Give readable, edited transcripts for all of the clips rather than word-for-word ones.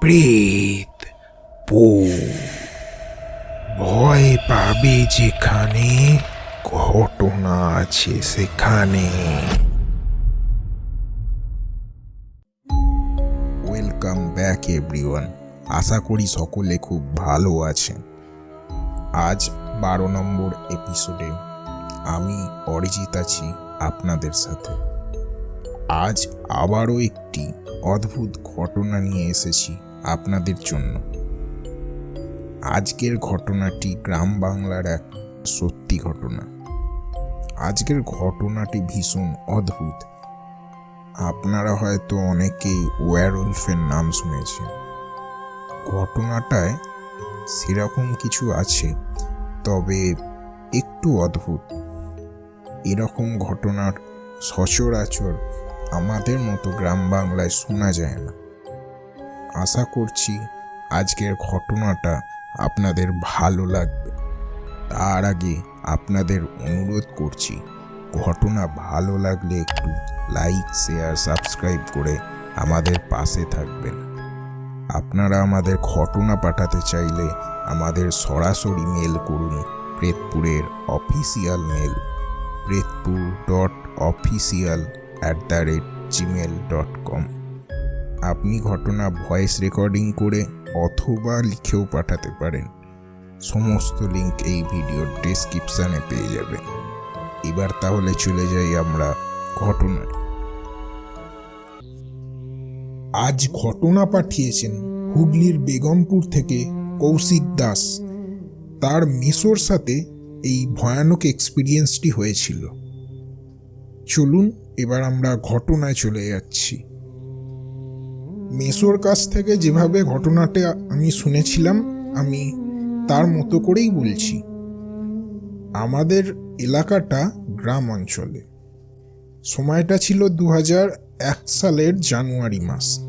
প্রেত পো ভয় পাবে যেখানে ঘটনা আছে সেখানে। ওয়েলকাম ব্যাক এভরিওয়ান, আশা করি সকলে খুব ভালো আছেন। আজ 12 নম্বর এপিসোডে আমি অরিজিৎ আছি আপনাদের সাথে। আজ আবারও একটি অদ্ভুত ঘটনা নিয়ে এসেছি আপনাদের জন্য। আজকের ঘটনাটি গ্রাম বাংলার এক সত্যি ঘটনা। আজকের ঘটনাটি ভীষণ অদ্ভুত। আপনারা হয়তো অনেকেই ওয়্যারউলফের নাম শুনেছেন। ঘটনাটায় সেরকম কিছু আছে, তবে একটু অদ্ভুত। এরকম ঘটনার সচরাচর আমাদের মতো গ্রাম বাংলায় শোনা যায় না। আশা করছি আজকের ঘটনাটা আপনাদের ভালো লাগবে। তার আগে আপনাদের অনুরোধ করছি, ঘটনা ভালো লাগলে একটু লাইক, শেয়ার, সাবস্ক্রাইব করে আমাদের পাশে থাকবেন। আপনারা আমাদের ঘটনা পাঠাতে চাইলে আমাদের সরাসরি মেল করুন প্রেতপুরের অফিসিয়াল মেল pretpur.official@gmail.com। আপনি ঘটনা ভয়েস রেকর্ডিং করে অথবা লিখেও পাঠাতে পারেন। সমস্ত লিঙ্ক এই ভিডিওর ডেসক্রিপশানে পেয়ে যাবেন। এবার তাহলে চলে যাই আমরা ঘটনায়। আজ ঘটনা পাঠিয়েছেন হুগলির বেগমপুর থেকে কৌশিক দাস। তার মেসোর সাথে এই ভয়ানক এক্সপিরিয়েন্সটি হয়েছিল। চলুন এবার আমরা ঘটনায় চলে যাচ্ছি। মেসোর কাছ থেকে যেভাবে ঘটনাটা আমি শুনেছিলাম, আমি তার মতো করেই বলছি। আমাদের এলাকাটা গ্রাম অঞ্চলে। সময়টা ছিল 2001 সালের জানুয়ারি মাস।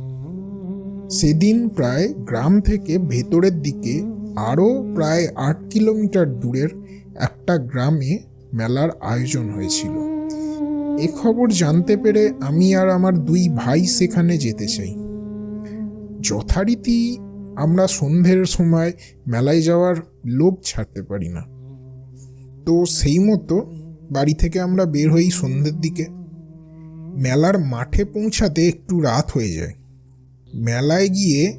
সেদিন প্রায় গ্রাম থেকে ভেতরের দিকে আরও প্রায় 8 কিলোমিটার দূরের একটা গ্রামে মেলার আয়োজন হয়েছিল। এ খবর জানতে পেরে আমি আর আমার 2 ভাই সেখানে যেতে চাই। যথারীতি আমরা সন্ধ্যের সময় মেলায় যাওয়ার লোভ ছাড়তে পারি না। তো সেই মতো বাড়ি থেকে আমরা বের হই সন্ধ্যের দিকে। মেলার মাঠে পৌঁছাতে একটু রাত হয়ে যায়। মেলায় গিয়ে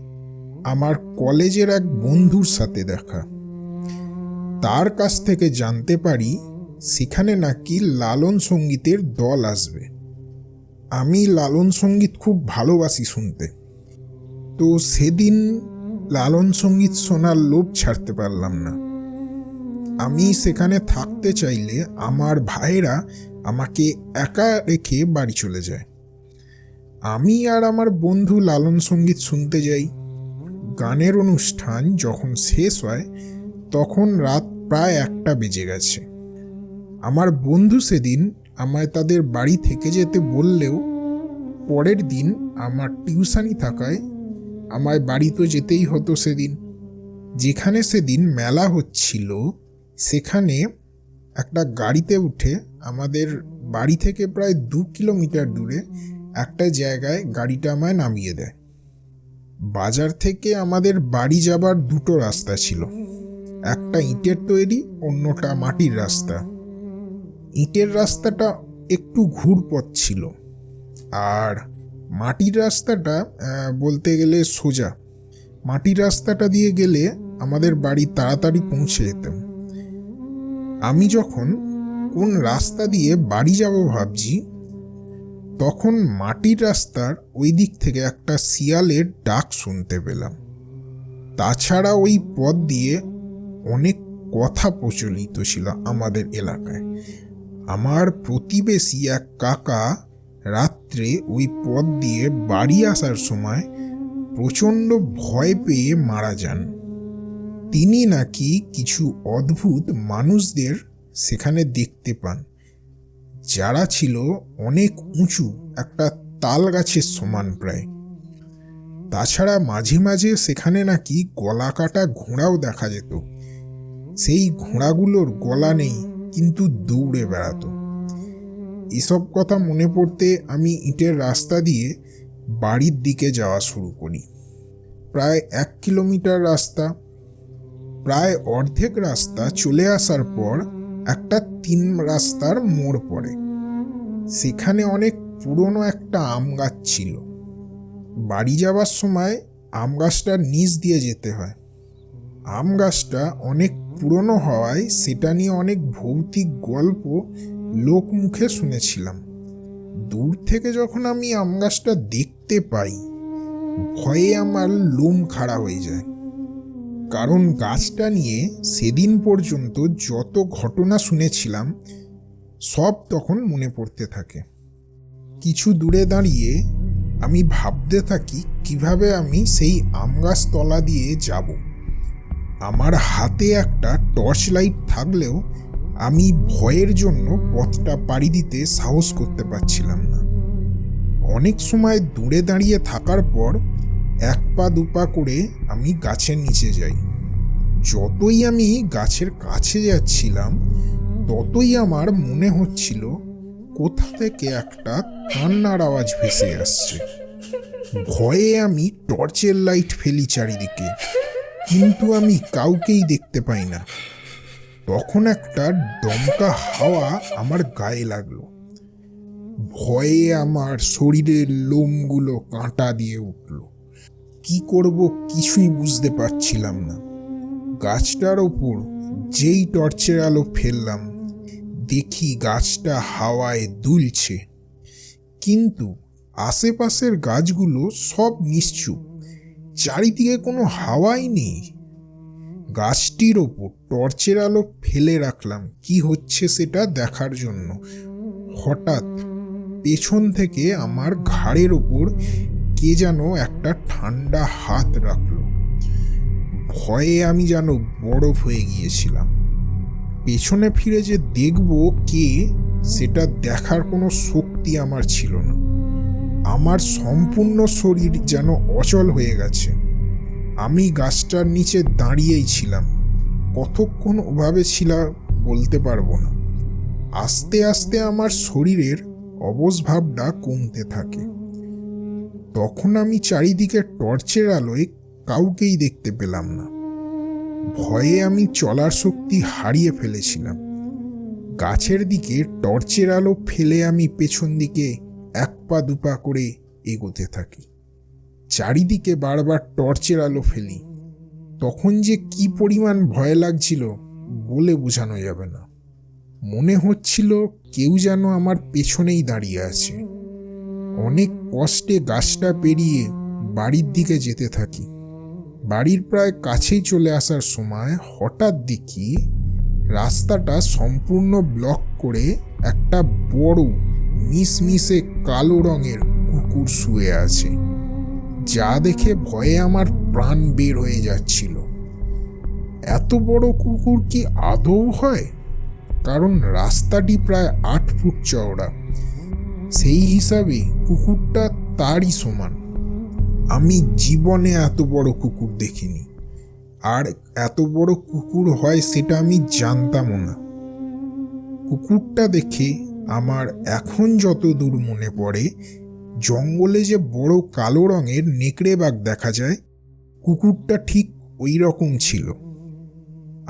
আমার কলেজের এক বন্ধুর সাথে দেখা। তার কাছ থেকে জানতে পারি সেখানে নাকি লালন সঙ্গীতের দল আসবে। আমি লালন সঙ্গীত খুব ভালোবাসি শুনতে। তো সেদিন লালন সঙ্গীত শোনার লোভ ছাড়তে পারলাম না। আমি সেখানে থাকতে চাইলে আমার ভাইয়েরা আমাকে একা রেখে বাড়ি চলে যায়। আমি আর আমার বন্ধু লালন সঙ্গীত শুনতে যাই। গানের অনুষ্ঠান যখন শেষ হয় তখন রাত প্রায় 1টা বেজে গেছে। আমার বন্ধু সেদিন আমায় তাদের বাড়ি থেকে যেতে বললেও পরের দিন আমার টিউশনি থাকায় আমায় বাড়ি তো যেতেই হতো। সেদিন যেখানে সেদিন মেলা হচ্ছিল সেখানে একটা গাড়িতে উঠে আমাদের বাড়ি থেকে প্রায় 2 কিলোমিটার দূরে একটা জায়গায় গাড়িটা আমায় নামিয়ে দেয়। বাজার থেকে আমাদের বাড়ি যাবার 2টো রাস্তা ছিল। একটা ইটের তৈরি, অন্যটা মাটির রাস্তা। ইটের রাস্তাটা একটু ঘুরপথ ছিল, আর মাটির রাস্তাটা বলতে গেলে সোজা। মাটির রাস্তাটা দিয়ে গেলে আমাদের বাড়ি তাড়াতাড়ি পৌঁছে যেতাম। আমি যখন কোন রাস্তা দিয়ে বাড়ি যাব ভাবছি, তখন মাটির রাস্তার ওই দিক থেকে একটা শিয়ালের ডাক শুনতে পেলাম। তাছাড়া ওই পথ দিয়ে অনেক কথা প্রচলিত ছিল আমাদের এলাকায়। আমার প্রতিবেশী এক কাকা রাত্রে ওই পথ দিয়ে বাড়ি আসার সময় প্রচণ্ড ভয় পেয়ে মারা যান। তিনি নাকি কিছু অদ্ভুত মানুষদের সেখানে দেখতে পান, যারা ছিল অনেক উঁচু, একটা তাল গাছের সমান প্রায়। তাছাড়া মাঝে মাঝে সেখানে নাকি গলা কাটা ঘোড়াও দেখা যেত। সেই ঘোড়াগুলোর গলা নেই, কিন্তু দৌড়ে বেড়াতো। এসব কথা মনে পড়তে আমি ইটের রাস্তা দিয়ে বাড়ির দিকে যাওয়া শুরু করি। প্রায় 1 কিলোমিটার রাস্তা। প্রায় অর্ধেক রাস্তা চলে আসার পর একটা 3 রাস্তার মোড় পড়ে। সেখানে অনেক পুরনো একটা আম গাছ ছিল। বাড়ি যাওয়ার সময় আম গাছটার নিচ দিয়ে যেতে হয়। আম গাছটা অনেক পুরনো হওয়ায় সেটা নিয়ে অনেক ভৌতিক গল্প লোক মুখে শুনেছিলাম। দূর থেকে যখন আমি আম গাছটা দেখতে পাই, ভয়ে আমার লোম খাড়া হয়ে যায়। কারণ গাছটা নিয়ে সেদিন পর্যন্ত যত ঘটনা শুনেছিলাম সব তখন মনে পড়তে থাকে। কিছু দূরে দাঁড়িয়ে আমি ভাবতে থাকি কিভাবে আমি সেই আম গাছ তলা দিয়ে যাব। আমার হাতে একটা টর্চ লাইট থাকলেও আমি ভয়ের জন্য পথটা পাড়ি দিতে সাহস করতে পারছিলাম না। অনেক সময় দূরে দাঁড়িয়ে থাকার পর 1 পা 2 পা করে আমি গাছের নিচে যাই। যতই আমি গাছের কাছে যাচ্ছিলাম ততই আমার মনে হচ্ছিল কোথা থেকে একটা কান্নার আওয়াজ ভেসে আসছে। ভয়ে আমি টর্চের লাইট ফেলি চারিদিকে, কিন্তু আমি কাউকেই দেখতে পাই না। তখন একটা দমকা হাওয়া আমার গায়ে লাগলো। ভয়ে আমার শরীরের লোমগুলো কাঁটা দিয়ে উঠল। কি করব কিছুই বুঝতে পারছিলাম না। গাছটার ওপর যেই টর্চের আলো ফেললাম, দেখি গাছটা হাওয়ায় দুলছে, কিন্তু আশেপাশের গাছগুলো সব নিশ্চুপ, চারিদিকে কোনো হাওয়াই নেই। গাছটির ওপর টর্চের আলো ফেলে রাখলাম কি হচ্ছে সেটা দেখার জন্য। হঠাৎ পেছন থেকে আমার ঘাড়ের ওপর কে যেন একটা ঠান্ডা হাত রাখলো। ভয়ে আমি যেন বরফ হয়ে গিয়েছিলাম। পেছনে ফিরে যে দেখব কে, সেটা দেখার কোনো শক্তি আমার ছিল না। আমার সম্পূর্ণ শরীর যেন অচল হয়ে গেছে। আমি গাছটার নিচে দাঁড়িয়েই ছিলাম। কতক্ষণ ওভাবে ছিলাম বলতে পারবো না। আস্তে আস্তে আমার শরীরের অবসভাবটা কমতে থাকে। তখন আমি চারিদিকে টর্চের আলোয় কাউকেই দেখতে পেলাম না। ভয়ে আমি চলার শক্তি হারিয়ে ফেলেছিলাম। গাছের দিকে টর্চের আলো ফেলে আমি পেছন দিকে 1 পা 2 পা করে এগোতে থাকি। চারিদিকে বারবার টর্চের আলো ফেলি। তখন যে কি পরিমাণ ভয় লাগছিল বলে বোঝানো যাবে না। মনে হচ্ছিল কেউ যেন আমার পেছনেই দাঁড়িয়ে আছে। অনেক কষ্টে গাছটা পেরিয়ে বাড়ির দিকে যেতে থাকি। বাড়ির প্রায় কাছেই চলে আসার সময় হঠাৎ দেখি রাস্তাটা সম্পূর্ণ ব্লক করে একটা বড় মিশমিশে কালো রঙের কুকুর শুয়ে আছে, যা দেখে ভয়ে আমার প্রাণ বের হয়ে যাচ্ছিল। এত বড় কুকুর কি আদৌ হয়? কারণ রাস্তাটি প্রায় 8 ফুট চওড়া। সেই হিসাবে কুকুরটা তারই সমান। আমি জীবনে এত বড় কুকুর দেখিনি, আর এত বড় কুকুর হয় সেটা আমি জানতামও না। কুকুরটা দেখে আমার এখন যত দূর মনে পড়ে, জঙ্গলে যে বড় কালো রঙের নেকড়ে বাঘ দেখা যায়, কুকুরটা ঠিক ওই রকম ছিল।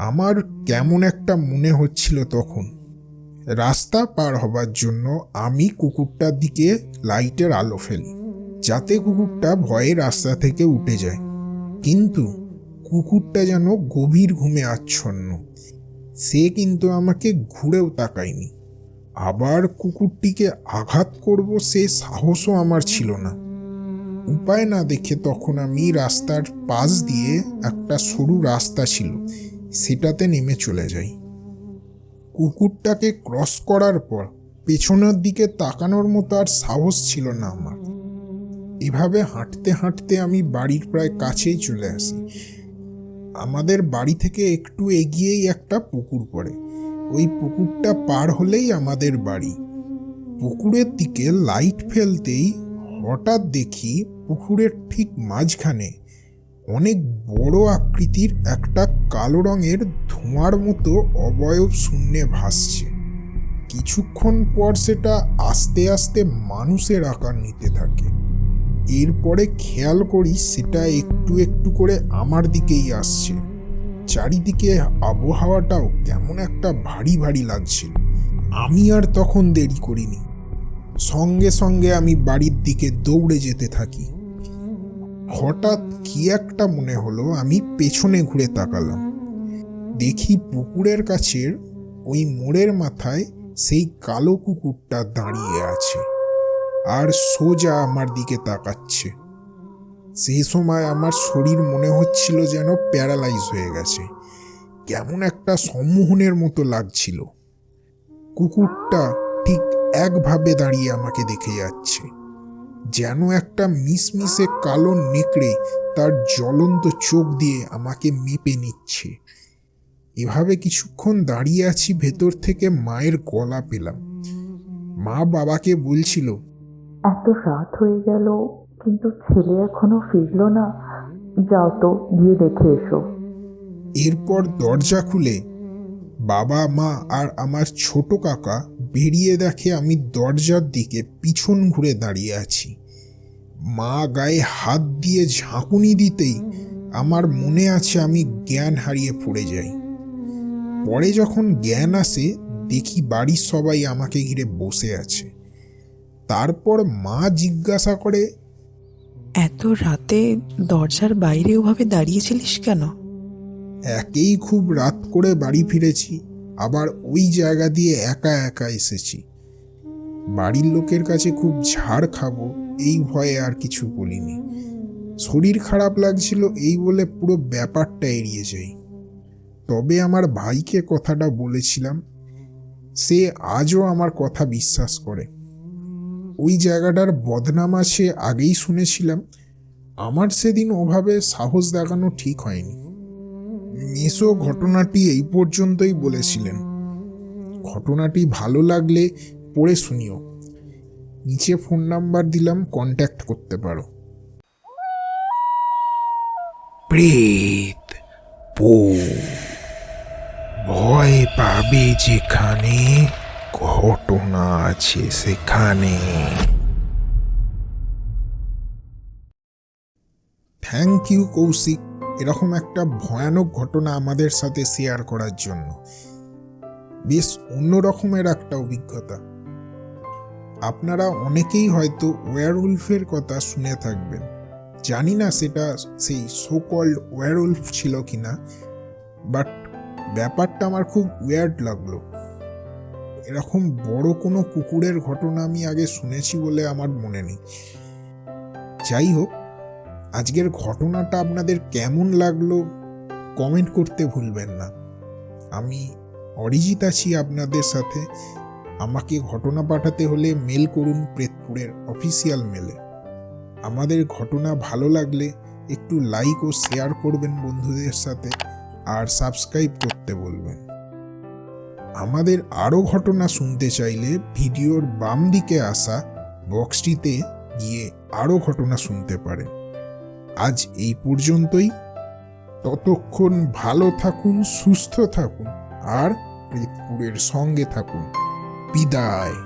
আমার কেমন একটা মনে হচ্ছিল তখন। রাস্তা পার হবার জন্য আমি কুকুরটার দিকে লাইটের আলো ফেলি, যাতে কুকুরটা ভয়ে রাস্তা থেকে উঠে যায়। কিন্তু কুকুরটা যেন গভীর ঘুমে আচ্ছন্ন। সে কিন্তু আমাকে ঘুরেও তাকায়নি। আবার কুকুরটিকে আঘাত করব সে সাহসও আমার ছিল না। উপায় না দেখে তখন আমি রাস্তার পাশ দিয়ে একটা সরু রাস্তা ছিল, সেটাতে নেমে চলে যাই। কুকুরটাকে ক্রস করার পর পেছনের দিকে তাকানোর মতো আর সাহস ছিল না আমার। এভাবে হাঁটতে হাঁটতে আমি বাড়ির প্রায় কাছেই চলে আসি। আমাদের বাড়ি থেকে একটু এগিয়েই একটা পুকুর পড়ে। ওই পুকুরটা পার হলেই আমাদের বাড়ি। পুকুরের দিকে লাইট ফেলতেই হঠাৎ দেখি পুকুরের ঠিক মাঝখানে অনেক বড় আকৃতির একটা কালো রঙের ধোঁয়ার মতো অবয়ব শূন্যে ভাসছে। কিছুক্ষণ পর সেটা আস্তে আস্তে মানুষের আকার নিতে থাকে। এরপরে খেয়াল করি সেটা একটু একটু করে আমার দিকেই আসছে। চারিদিকে আবহাওয়াটাও কেমন একটা ভারী ভারী লাগছিল। আমি আর তখন দেরি করিনি, সঙ্গে সঙ্গে আমি বাড়ির দিকে দৌড়ে যেতে থাকি। হঠাৎ কি একটা মনে হলো, আমি পেছনে ঘুরে তাকালাম। দেখি পুকুরের কাছের ওই মোড়ের মাথায় সেই কালো কুকুরটা দাঁড়িয়ে আছে আর সোজা আমার দিকে তাকাচ্ছে। সেই সময় আমার শরীর মনে হচ্ছিল যেন প্যারালাইজ হয়ে গেছে, কেমন একটা সম্মোহনের মতো লাগছিল। কুকুরটা ঠিক একভাবে দাঁড়িয়ে আমাকে দেখে যাচ্ছে, যেন একটা মিসমিসে কালো নেকড়ে তার জ্বলন্ত চোখ দিয়ে আমাকে মেপে নিচ্ছে। এভাবে কিছুক্ষণ দাঁড়িয়ে আছি, ভেতর থেকে মায়ের গলা পেলাম। মা বাবাকে বলছিল, এত রাত হয়ে গেল কিন্তু ছেলে এখনো ফিরলো না, যাও তো গিয়ে দেখে এসো। এরপর দরজা খুলে বাবা, মা আর আমার ছোট কাকা বেরিয়ে দেখে আমি দরজার দিকে পিছন ঘুরে দাঁড়িয়ে আছি। মা গায়ে হাত দিয়ে ঝাঁকুনি দিতেই আমার মনে আছে আমি জ্ঞান হারিয়ে পড়ে যাই। পরে যখন জ্ঞান আসে, দেখি বাড়ির সবাই আমাকে ঘিরে বসে আছে। তারপর মা জিজ্ঞাসা করে, এত রাতে দরজার বাইরে ওভাবে দাঁড়িয়েছিলিস কেন? একেই খুব রাত করে বাড়ি ফিরেছি, আবার ওই জায়গা দিয়ে একা একা এসেছি। বাড়ির লোকের কাছে খুব ঝাড় খাবো এই ভয়ে আর কিছু বলিনি। শরীর খারাপ লাগছিল এই বলে পুরো ব্যাপারটা এড়িয়ে যাই। তবে আমার ভাইকে কথাটা বলেছিলাম, সে আজও আমার কথা বিশ্বাস করে। ওই জায়গাটার বদনাম আছে আগেই শুনেছিলাম, আমার সেদিন ওভাবে সাহস দেখানো ঠিক হয়নি। মেসো ঘটনাটি এই পর্যন্তই বলেছিলেন। ঘটনাটি ভালো লাগলে পড়ে শুনিও। নিচে ফোন নাম্বার দিলাম, কন্ট্যাক্ট করতে পারো। প্রেত ভয় পাবে যেখানে ঘটনা আছে সেখানে। থ্যাংক ইউ কৌশিক, এরকম একটা ভয়ানক ঘটনা আমাদের সাথে শেয়ার করার জন্য। বেশ অন্য রকমের একটা অভিজ্ঞতা। আপনারা অনেকেই হয়তো ওয়্যারউলফের কথা শুনে থাকবেন, জানি না সেটা সেই সো কল্ড ওয়্যারউলফ ছিল কিনা, বাট ব্যাপারটা আমার খুব ওয়ার্ড লাগলো। এরকম বড় কোনো কুকুরের ঘটনা আমি আগে শুনেছি বলে আমার মনে নেই। যাই হোক, আজকের ঘটনাটা আপনাদের কেমন লাগলো কমেন্ট করতে ভুলবেন না। আমি অরিজিৎ আছি আপনাদের সাথে। আমাকে ঘটনা পাঠাতে হলে মেল করুন প্রেতপুরের অফিসিয়াল মেলে। আমাদের ঘটনা ভালো লাগলে একটু লাইক ও শেয়ার করবেন বন্ধুদের সাথে, আর সাবস্ক্রাইব করতে বলবেন। আমাদের আরও ঘটনা শুনতে চাইলে ভিডিওর বাম দিকে আসা বক্সটিতে গিয়ে আরও ঘটনা শুনতে পারেন। আজ এই পর্যন্তই। ততক্ষণ ভালো থাকুন, সুস্থ থাকুন আর প্রেতপুরের সঙ্গে থাকুন। বিদায়।